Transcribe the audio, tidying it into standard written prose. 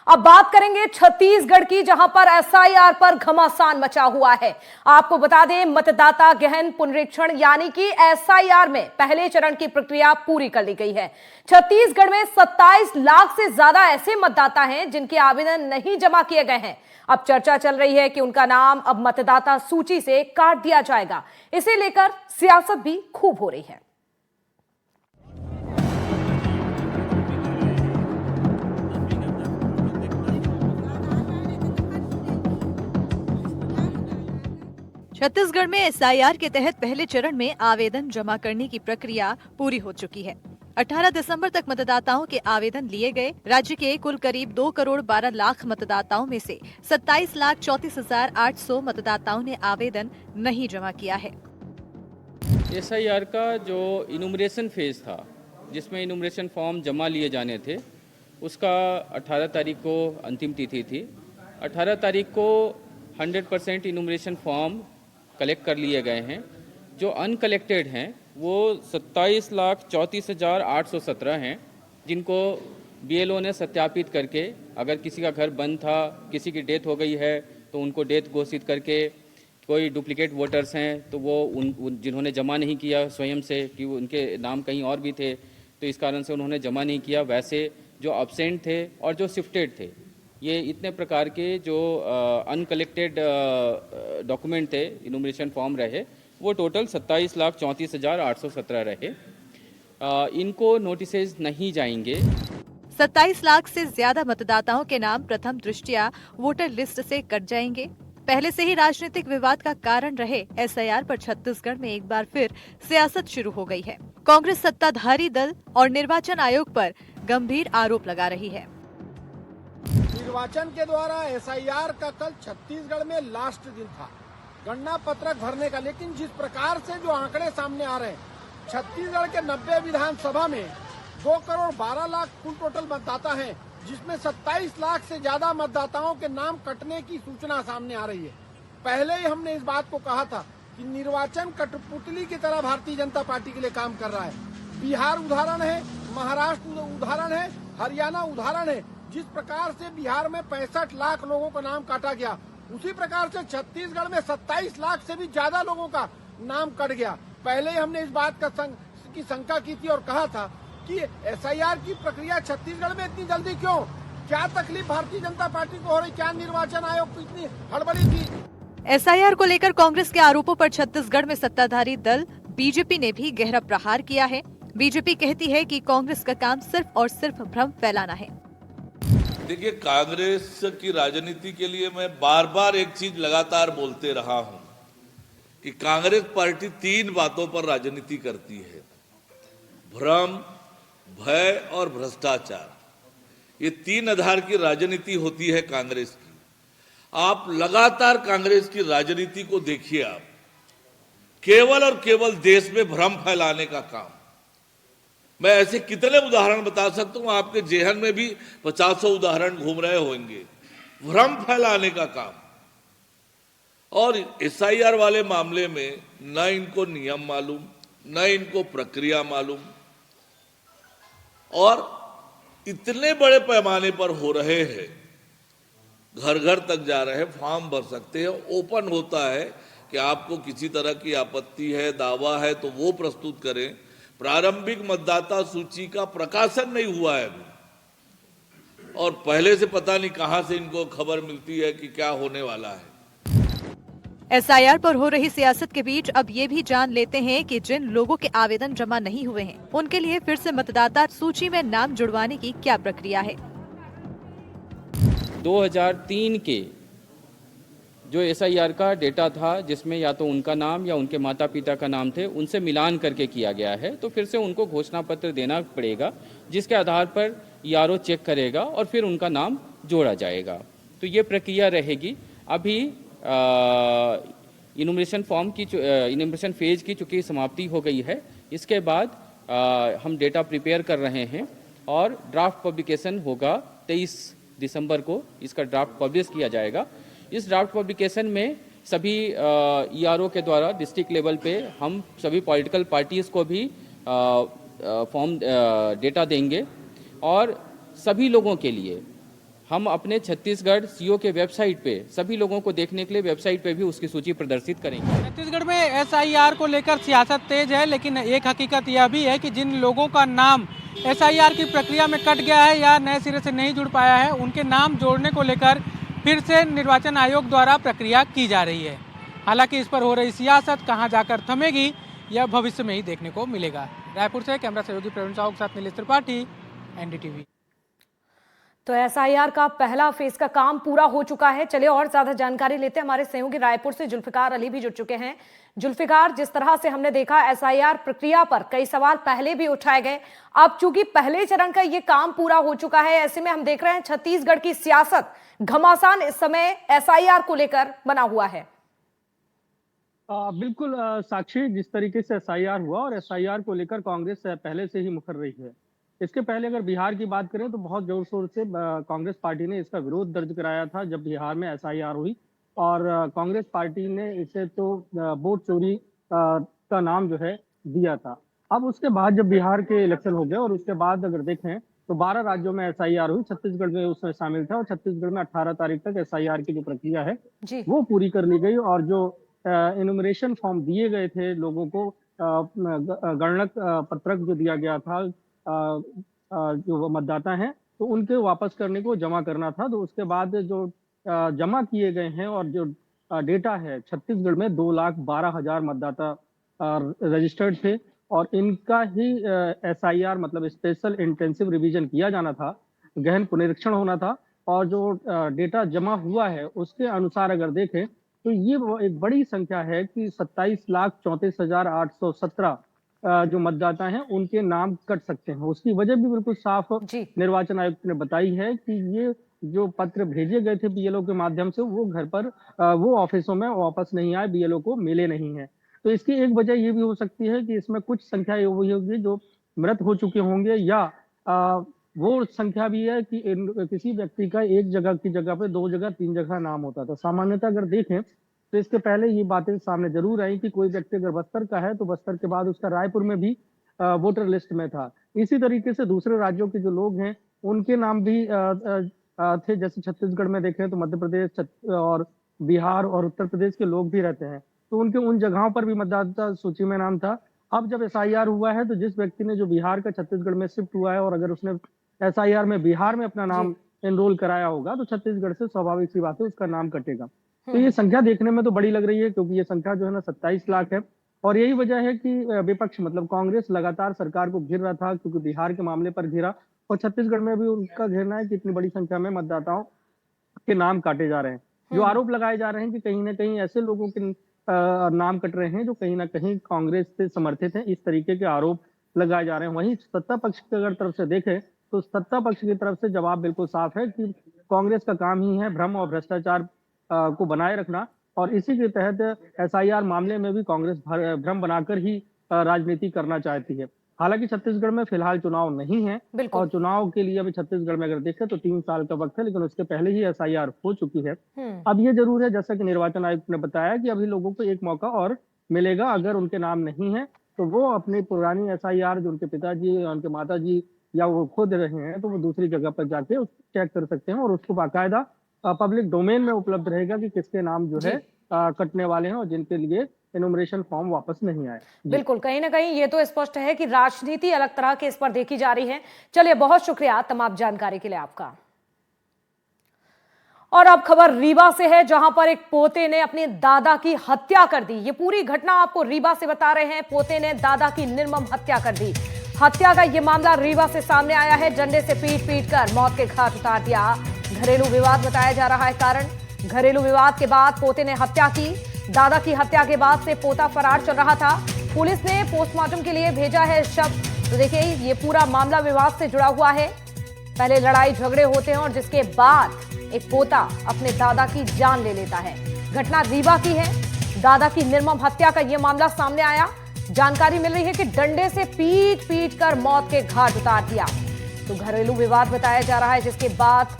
अब बात करेंगे छत्तीसगढ़ की, जहां पर एसआईआर पर घमासान मचा हुआ है। आपको बता दें, मतदाता गहन पुनरीक्षण यानी कि एसआईआर में पहले चरण की प्रक्रिया पूरी कर ली गई है। छत्तीसगढ़ में 27 लाख से ज्यादा ऐसे मतदाता हैं जिनके आवेदन नहीं जमा किए गए हैं। अब चर्चा चल रही है कि उनका नाम अब मतदाता सूची से काट दिया जाएगा। इसे लेकर सियासत भी खूब हो रही है। छत्तीसगढ़ में एसआईआर के तहत पहले चरण में आवेदन जमा करने की प्रक्रिया पूरी हो चुकी है। 18 दिसंबर तक मतदाताओं के आवेदन लिए गए। राज्य के कुल करीब 2 करोड़ 12 लाख मतदाताओं में से 27,34,800 मतदाताओं ने आवेदन नहीं जमा किया है। एसआईआर का जो इनुमरेशन फेज था, जिसमें इनुमरेशन फॉर्म जमा लिए जाने थे, उसका 18 तारीख को अंतिम तिथि थी। 18 तारीख को 100% इनुमरेशन फॉर्म कलेक्ट कर लिए गए हैं। जो अनकलेक्टेड हैं वो 27,34,817 हैं, जिनको बीएलओ ने सत्यापित करके, अगर किसी का घर बंद था, किसी की डेथ हो गई है तो उनको डेथ घोषित करके, कोई डुप्लीकेट वोटर्स हैं तो वो जिन्होंने जमा नहीं किया स्वयं से कि उनके नाम कहीं और भी थे तो इस कारण से उन्होंने जमा नहीं किया, वैसे जो अब्सेंट थे और जो शिफ्टेड थे, ये इतने प्रकार के जो अनकलेक्टेड डॉक्यूमेंट थे, इनुमरेशन फॉर्म रहे, वो टोटल 27,34,817 रहे। इनको नोटिसेज नहीं जाएंगे। 27 लाख से ज्यादा मतदाताओं के नाम प्रथम दृष्टया वोटर लिस्ट से कट जाएंगे। पहले से ही राजनीतिक विवाद का कारण रहे एसआईआर पर छत्तीसगढ़ में एक बार फिर सियासत शुरू हो गई है। कांग्रेस सत्ताधारी दल और निर्वाचन आयोग पर गंभीर आरोप लगा रही है। निर्वाचन के द्वारा एसआईआर का कल छत्तीसगढ़ में लास्ट दिन था गणना पत्रक भरने का, लेकिन जिस प्रकार से जो आंकड़े सामने आ रहे हैं, छत्तीसगढ़ के 90 विधानसभा में 2 करोड़ 12 लाख कुल टोटल मतदाता हैं, जिसमें 27 लाख से ज्यादा मतदाताओं के नाम कटने की सूचना सामने आ रही है। पहले ही हमने इस बात को कहा था कि निर्वाचन कठपुतली की तरह भारतीय जनता पार्टी के लिए काम कर रहा है। बिहार उदाहरण है, महाराष्ट्र उदाहरण है, हरियाणा उदाहरण है। जिस प्रकार से बिहार में 65 लाख लोगों का नाम काटा गया, उसी प्रकार से छत्तीसगढ़ में 27 लाख से भी ज्यादा लोगों का नाम कट गया। पहले ही हमने इस बात की शंका की थी और कहा था कि एसआईआर की प्रक्रिया छत्तीसगढ़ में इतनी जल्दी क्यों? क्या तकलीफ भारतीय जनता पार्टी को हो रही? क्या निर्वाचन आयोग को इतनी हड़बड़ी थी? एसआईआर को लेकर कांग्रेस के आरोपों पर छत्तीसगढ़ में सत्ताधारी दल बीजेपी ने भी गहरा प्रहार किया है। बीजेपी कहती है कि कांग्रेस का काम सिर्फ और सिर्फ भ्रम फैलाना है। देखिए, कांग्रेस की राजनीति के लिए मैं बार बार एक चीज लगातार बोलते रहा हूं कि कांग्रेस पार्टी 3 बातों पर राजनीति करती है: भ्रम, भय और भ्रष्टाचार। ये 3 आधार की राजनीति होती है कांग्रेस की। आप लगातार कांग्रेस की राजनीति को देखिए, आप केवल और केवल देश में भ्रम फैलाने का काम। मैं ऐसे कितने उदाहरण बता सकता हूं, आपके जेहन में भी 50 उदाहरण घूम रहे होंगे। भ्रम फैलाने का काम। और एसआईआर वाले मामले में न इनको नियम मालूम, न इनको प्रक्रिया मालूम, और इतने बड़े पैमाने पर हो रहे हैं, घर घर तक जा रहे हैं, फॉर्म भर सकते हैं। ओपन होता है कि आपको किसी तरह की आपत्ति है, दावा है तो वो प्रस्तुत करें। प्रारंभिक मतदाता सूची का प्रकाशन नहीं हुआ है अभी, और पहले से पता नहीं कहां से इनको खबर मिलती है कि क्या होने वाला है। एसआईआर पर हो रही सियासत के बीच अब ये भी जान लेते हैं कि जिन लोगों के आवेदन जमा नहीं हुए हैं, उनके लिए फिर से मतदाता सूची में नाम जुड़वाने की क्या प्रक्रिया है। 2003 के जो एसआईआर का डेटा था, जिसमें या तो उनका नाम या उनके माता पिता का नाम थे, उनसे मिलान करके किया गया है, तो फिर से उनको घोषणा पत्र देना पड़ेगा, जिसके आधार पर ईआरओ चेक करेगा और फिर उनका नाम जोड़ा जाएगा। तो ये प्रक्रिया रहेगी। अभी इनुमरेशन फेज की चूँकि समाप्ति हो गई है, इसके बाद हम डेटा प्रिपेयर कर रहे हैं और ड्राफ्ट पब्लिकेशन होगा। 23 दिसंबर को इसका ड्राफ्ट पब्लिश किया जाएगा। इस ड्राफ्ट पब्लिकेशन में सभी ईआरओ के द्वारा डिस्ट्रिक्ट लेवल पे हम सभी पॉलिटिकल पार्टीज़ को भी फॉर्म डेटा देंगे और सभी लोगों के लिए हम अपने छत्तीसगढ़ सीओ के वेबसाइट पे सभी लोगों को देखने के लिए वेबसाइट पे भी उसकी सूची प्रदर्शित करेंगे। छत्तीसगढ़ में एसआईआर को लेकर सियासत तेज है, लेकिन एक हकीकत यह भी है कि जिन लोगों का नाम एसआईआर की प्रक्रिया में कट गया है या नए सिरे से नहीं जुड़ पाया है, उनके नाम जोड़ने को लेकर फिर से निर्वाचन आयोग द्वारा प्रक्रिया की जा रही है। हालांकि इस पर हो रही सियासत कहां जाकर थमेगी, यह भविष्य में ही देखने को मिलेगा। रायपुर से कैमरा सहयोगी प्रवीण साहू के साथ नीलेश त्रिपाठी, एनडीटीवी। तो एसआईआर का पहला फेज का काम पूरा हो चुका है। चलिए और ज्यादा जानकारी लेते हैं। हमारे सहयोगी रायपुर से जुल्फिकार अली भी जुड़ चुके हैं। जुल्फिकार, जिस तरह से हमने देखा एसआईआर प्रक्रिया पर कई सवाल पहले भी उठाए गए, अब चूंकि पहले चरण का ये काम पूरा हो चुका है, ऐसे में हम देख रहे हैं छत्तीसगढ़ की सियासत घमासान इस समय एसआईआर को लेकर बना हुआ है। बिल्कुल साक्षी, जिस तरीके से एसआईआर हुआ और एसआईआर को लेकर कांग्रेस पहले से ही मुखर रही है। इसके पहले अगर बिहार की बात करें तो बहुत जोर शोर से कांग्रेस पार्टी ने इसका विरोध दर्ज कराया था जब बिहार में एसआईआर हुई, और कांग्रेस पार्टी ने इसे तो वोट चोरी का नाम जो है दिया था। अब उसके बाद जब बिहार के इलेक्शन हो गए और उसके बाद अगर देखें तो 12 राज्यों में एसआईआर हुई, छत्तीसगढ़ में उसमें शामिल था, और छत्तीसगढ़ में 18 तारीख तक एसआईआर की जो प्रक्रिया है वो पूरी कर ली गई। और जो इनुमरेशन फॉर्म दिए गए थे लोगों को, गणना पत्रक जो दिया गया था जो मतदाता हैं, तो उनके वापस करने को जमा करना था। तो उसके बाद जो जमा किए गए हैं और जो डेटा है, छत्तीसगढ़ में 2,12,000 मतदाता रजिस्टर्ड थे, और इनका ही एसआईआर मतलब स्पेशल इंटेंसिव रिवीजन किया जाना था, गहन पुनरीक्षण होना था। और जो डेटा जमा हुआ है उसके अनुसार अगर देखें तो ये एक बड़ी संख्या है कि 27,34,817 जो मतदाता हैं उनके नाम कट सकते हैं। उसकी वजह भी बिल्कुल साफ निर्वाचन आयोग ने बताई है कि ये जो पत्र भेजे गए थे बीएलओ के माध्यम से, वो घर पर वो ऑफिसों में वापस नहीं आए, बीएलओ को मिले नहीं है। तो इसकी एक वजह ये भी हो सकती है कि इसमें कुछ संख्या ये वही होगी जो मृत हो चुके होंगे, या वो संख्या भी है कि किसी व्यक्ति का एक जगह की जगह पे 2 जगह 3 जगह नाम होता था। सामान्यतः अगर देखें तो इसके पहले ये बातें सामने जरूर आई कि कोई व्यक्ति अगर बस्तर का है तो बस्तर के बाद उसका रायपुर में भी वोटर लिस्ट में था। इसी तरीके से दूसरे राज्यों के जो लोग हैं उनके नाम भी थे, जैसे छत्तीसगढ़ में देखें तो मध्य प्रदेश और बिहार और उत्तर प्रदेश के लोग भी रहते हैं, तो उनके उन जगहों पर भी मतदाता सूची में नाम था। अब जब एसआईआर हुआ है तो जिस व्यक्ति ने जो बिहार का छत्तीसगढ़ में शिफ्ट हुआ है और अगर उसने एसआईआर में बिहार में अपना नाम एनरोल कराया होगा तो छत्तीसगढ़ से स्वाभाविक सी बात है उसका नाम कटेगा। तो ये संख्या देखने में तो बड़ी लग रही है, क्योंकि ये संख्या जो है ना 27 लाख है, और यही वजह है कि विपक्ष मतलब कांग्रेस लगातार सरकार को घेर रहा था, क्योंकि बिहार के मामले पर घेरा, और छत्तीसगढ़ में भी उनका घेरना है कि इतनी बड़ी संख्या में मतदाताओं के नाम काटे जा रहे हैं। जो आरोप लगाए जा रहे हैं कि कहीं ना कहीं ऐसे लोगों के नाम कट रहे हैं जो कहीं ना कहीं कांग्रेस से समर्थित हैं, इस तरीके के आरोप लगाए जा रहे हैं। वहीं सत्ता पक्ष की अगर तरफ से देखें तो सत्ता पक्ष की तरफ से जवाब बिल्कुल साफ है कि कांग्रेस का काम ही है भ्रम और भ्रष्टाचार को बनाए रखना, और इसी के तहत एसआईआर मामले में भी कांग्रेस भ्रम बनाकर ही राजनीति करना चाहती है। हालांकि छत्तीसगढ़ में फिलहाल चुनाव नहीं है, और चुनाव के लिए अभी छत्तीसगढ़ में अगर देखें तो 3 साल का वक्त है, लेकिन उसके पहले ही एसआईआर हो चुकी है। अब ये जरूर है, जैसा कि निर्वाचन आयोग ने बताया, कि अभी लोगों को एक मौका और मिलेगा। अगर उनके नाम नहीं है तो वो अपनी पुरानी एसआईआर जो उनके पिताजी, उनके माताजी या वो खुद रहे हैं, तो वो दूसरी जगह पर जाके चेक कर सकते हैं, और उसको बाकायदा पब्लिक डोमेन में उपलब्ध रहेगा कि किसके नाम जो है कटने वाले हैं और जिनके लिए एनुमरेशन फॉर्म वापस नहीं आए। बिल्कुल, कहीं ना कहीं ये तो स्पष्ट है कि राजनीति अलग तरह के इस पर देखी जा रही है। चलिए, बहुत शुक्रिया तमाम जानकारी के लिए आपका। और अब खबर रीवा से है, जहां पर एक पोते ने अपने दादा की हत्या कर दी। ये पूरी घटना आपको रीवा से बता रहे हैं। पोते ने दादा की निर्मम हत्या कर दी। हत्या का ये मामला रीवा से सामने आया है। डंडे से पीट कर मौत के घाट उतार दिया। घरेलू विवाद बताया जा रहा है कारण। घरेलू विवाद के बाद पोते ने हत्या की। दादा की हत्या के बाद से पोता फरार चल रहा था। पुलिस ने पोस्टमार्टम के लिए भेजा है शव। तो देखिए, ये पूरा मामला विवाद से जुड़ा हुआ है। पहले लड़ाई झगड़े होते हैं और जिसके बाद एक पोता अपने दादा की जान ले लेता है। घटना रीवा की है। दादा की निर्मम हत्या का यह मामला सामने आया। जानकारी मिल रही है कि डंडे से पीट कर मौत के घाट उतार दिया। तो घरेलू विवाद बताया जा रहा है, जिसके बाद